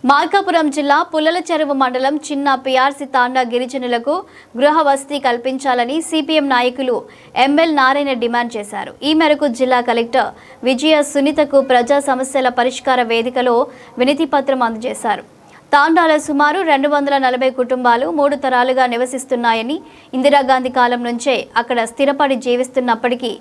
మార్కాపురం జిల్లా పుల్లల చెరువు మండలం చిన్న పిఆర్సి తాండా గిరిజనులకు గృహ వసతి కల్పించాలని సిపిఎం నాయకులు ఎంఎల్ నారాయణ డిమాండ్ చేశారు. ఈ మేరకు జిల్లా కలెక్టర్ విజయ సునీతకు ప్రజా సమస్యల పరిష్కార వేదికలో వినతి పత్రం అందజేశారు. తాండాల సుమారు 240 కుటుంబాలు 3 తరాలుగా నివసిస్తున్నాయని, ఇందిరాగాంధీ కాలం నుంచే అక్కడ స్థిరపడి జీవిస్తున్నప్పటికీ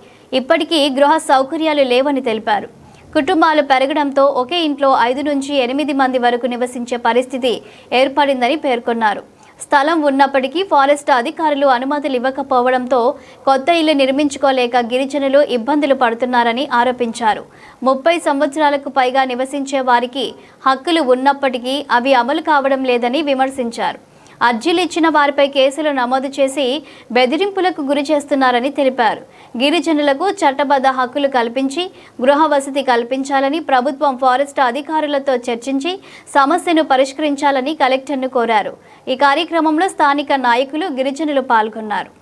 ఇప్పటికీ గృహ సౌకర్యాలు లేవని తెలిపారు. కుటుంబాలు పెరగడంతో ఒకే ఇంట్లో 5 నుంచి 8 మంది వరకు నివసించే పరిస్థితి ఏర్పడిందని పేర్కొన్నారు. స్థలం ఉన్నప్పటికీ ఫారెస్ట్ అధికారులు అనుమతులు ఇవ్వకపోవడంతో కొత్త ఇల్లు నిర్మించుకోలేక గిరిజనులు ఇబ్బందులు పడుతున్నారని ఆరోపించారు. 30 సంవత్సరాలకు పైగా నివసించే వారికి హక్కులు ఉన్నప్పటికీ అవి అమలు కావడం లేదని విమర్శించారు. అర్జీలు ఇచ్చిన వారిపై కేసులు నమోదు చేసి బెదిరింపులకు గురి చేస్తున్నారని తెలిపారు. గిరిజనులకు చట్టబద్ధ హక్కులు కల్పించి గృహ వసతి కల్పించాలని ప్రభుత్వం ఫారెస్ట్ అధికారులతో చర్చించి సమస్యను పరిష్కరించాలని కలెక్టర్ను కోరారు. ఈ కార్యక్రమంలో స్థానిక నాయకులు, గిరిజనులు పాల్గొన్నారు.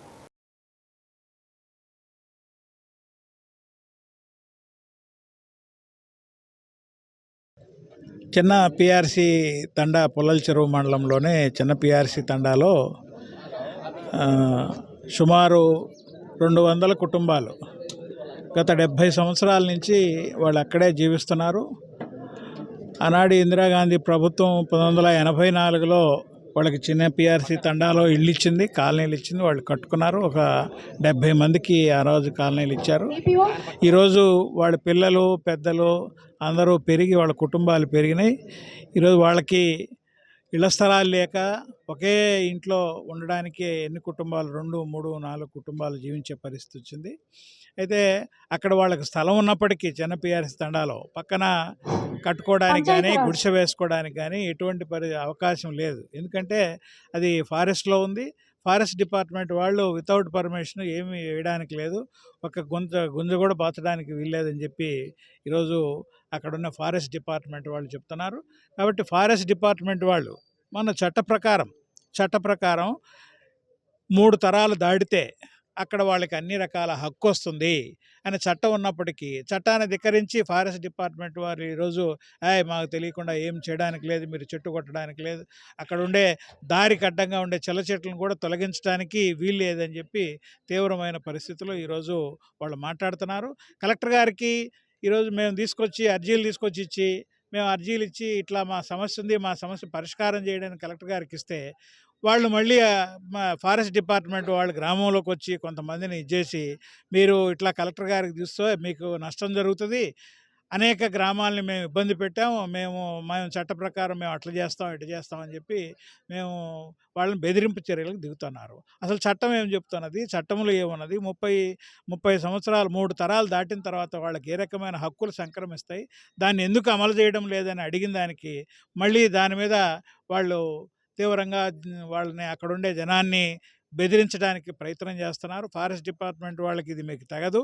చిన్న పిఆర్సి తండా పుల్లల చెరువు మండలంలోనే చిన్న పిఆర్సి తండాలో సుమారు 200 కుటుంబాలు గత 70 సంవత్సరాల నుంచి వాళ్ళు అక్కడే జీవిస్తున్నారు. ఆనాడు ఇందిరాగాంధీ ప్రభుత్వం 1984లో వాళ్ళకి చిన్న పిఆర్సి తండాలో ఇల్లు ఇచ్చింది, కాలనీలు ఇచ్చింది. వాళ్ళు కట్టుకున్నారు. ఒక 70 మందికి ఆ రోజు కాలనీలు ఇచ్చారు. ఈరోజు వాళ్ళ పిల్లలు, పెద్దలు అందరూ పెరిగి వాళ్ళ కుటుంబాలు పెరిగినాయి. ఈరోజు వాళ్ళకి ఇళ్ల స్థలాలు లేక ఒకే ఇంట్లో ఉండడానికి ఎన్ని కుటుంబాలు 2, 3, 4 కుటుంబాలు జీవించే పరిస్థితి వచ్చింది. అయితే అక్కడ వాళ్ళకి స్థలం ఉన్నప్పటికీ చిన్న పిఆర్సి తండాలో పక్కన కట్టుకోవడానికి కానీ, గుడిసె వేసుకోవడానికి కానీ ఎటువంటి అవకాశం లేదు. ఎందుకంటే అది ఫారెస్ట్లో ఉంది. ఫారెస్ట్ డిపార్ట్మెంట్ వాళ్ళు వితౌట్ పర్మిషన్ ఏమీ వేయడానికి లేదు. ఒక గుంజ కూడా బాచడానికి వీల్లేదని చెప్పి ఈరోజు అక్కడున్న ఫారెస్ట్ డిపార్ట్మెంట్ వాళ్ళు చెప్తున్నారు. కాబట్టి ఫారెస్ట్ డిపార్ట్మెంట్ వాళ్ళు మన చట్ట ప్రకారం 3 తరాలు దాటితే అక్కడ వాళ్ళకి అన్ని రకాల హక్కు వస్తుంది అని చట్టం ఉన్నప్పటికీ చట్టాన్ని ధిక్కరించి ఫారెస్ట్ డిపార్ట్మెంట్ వారు ఈరోజు మాకు తెలియకుండా ఏం చేయడానికి లేదు, మీరు చెట్టు కొట్టడానికి లేదు, అక్కడ ఉండే దారికి అడ్డంగా ఉండే చిల్ల చెట్లను కూడా తొలగించడానికి వీలు లేదని చెప్పి తీవ్రమైన పరిస్థితుల్లో ఈరోజు వాళ్ళు మాట్లాడుతున్నారు. కలెక్టర్ గారికి ఈరోజు మేము అర్జీలు తీసుకొచ్చి ఇచ్చి మేము అర్జీలు ఇచ్చి ఇట్లా మా సమస్య ఉంది, మా సమస్య పరిష్కారం చేయడానికి కలెక్టర్ గారికి ఇస్తే వాళ్ళు మళ్ళీ ఫారెస్ట్ డిపార్ట్మెంట్ వాళ్ళు గ్రామంలోకి వచ్చి కొంతమందిని ఇచ్చేసి మీరు ఇట్లా కలెక్టర్ గారికి తీస్తే మీకు నష్టం జరుగుతుంది, అనేక గ్రామాలని మేము ఇబ్బంది పెట్టాము, మేము చట్ట ప్రకారం మేము అట్లా చేస్తాం ఇట్లా చేస్తామని చెప్పి మేము వాళ్ళని బెదిరింపు చర్యలకు దిగుతున్నారు. అసలు చట్టం ఏం చెప్తున్నది, చట్టంలో ఏమున్నది? 30 సంవత్సరాలు 3 తరాలు దాటిన తర్వాత వాళ్ళకి ఏ రకమైన హక్కులు సంక్రమిస్తాయి, దాన్ని ఎందుకు అమలు చేయడం లేదని అడిగిన దానికి మళ్ళీ దాని మీద వాళ్ళు తీవ్రంగా వాళ్ళని అక్కడుండే జనాన్ని బెదిరించడానికి ప్రయత్నం చేస్తున్నారు. ఫారెస్ట్ డిపార్ట్మెంట్ వాళ్ళకి ఇది మీకు తగదు,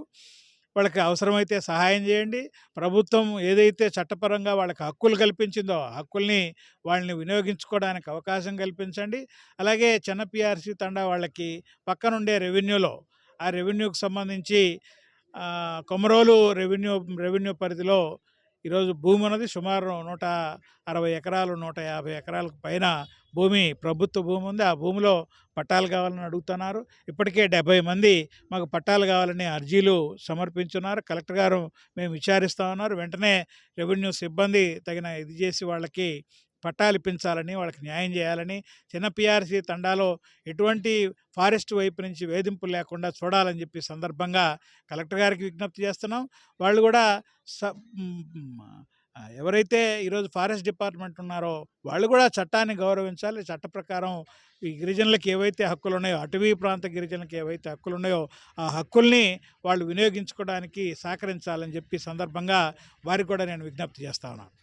వాళ్ళకి అవసరమైతే సహాయం చేయండి, ప్రభుత్వం ఏదైతే చట్టపరంగా వాళ్ళకి హక్కులు కల్పించిందో ఆ హక్కుల్ని వాళ్ళని వినియోగించుకోవడానికి అవకాశం కల్పించండి. అలాగే చిన్న పిఆర్సి తండా వాళ్ళకి పక్కనుండే రెవెన్యూలో ఆ రెవెన్యూకి సంబంధించి కొమరోలు రెవెన్యూ పరిధిలో ఈరోజు భూమి ఉన్నది. సుమారు 160 ఎకరాలు 150 ఎకరాలకు పైన భూమి ప్రభుత్వ భూమి ఉంది. ఆ భూమిలో పట్టాలు కావాలని అడుగుతున్నారు. ఇప్పటికే 70 మంది మాకు పట్టాలు కావాలని అర్జీలు సమర్పించున్నారు. కలెక్టర్ గారు మేము విచారిస్తామన్నారు. వెంటనే రెవెన్యూ సిబ్బంది తగిన ఇది చేసి వాళ్ళకి పట్టాలు ఇప్పించాలని, వాళ్ళకి న్యాయం చేయాలని, చిన్న పిఆర్సి తండాలో ఎటువంటి ఫారెస్ట్ వైపు నుంచి వేధింపులు లేకుండా చూడాలని చెప్పి సందర్భంగా కలెక్టర్ గారికి విజ్ఞప్తి చేస్తున్నాం. వాళ్ళు కూడా ఎవరైతే ఈరోజు ఫారెస్ట్ డిపార్ట్మెంట్ ఉన్నారో వాళ్ళు కూడా చట్టాన్ని గౌరవించాలి. చట్ట ప్రకారం ఈ గిరిజనులకు ఏవైతే హక్కులు ఉన్నాయో, అటవీ ప్రాంత గిరిజనులకు ఏవైతే హక్కులు ఉన్నాయో ఆ హక్కుల్ని వాళ్ళు వినియోగించుకోవడానికి సహకరించాలని చెప్పి సందర్భంగా వారికి కూడా నేను విజ్ఞప్తి చేస్తా ఉన్నాను.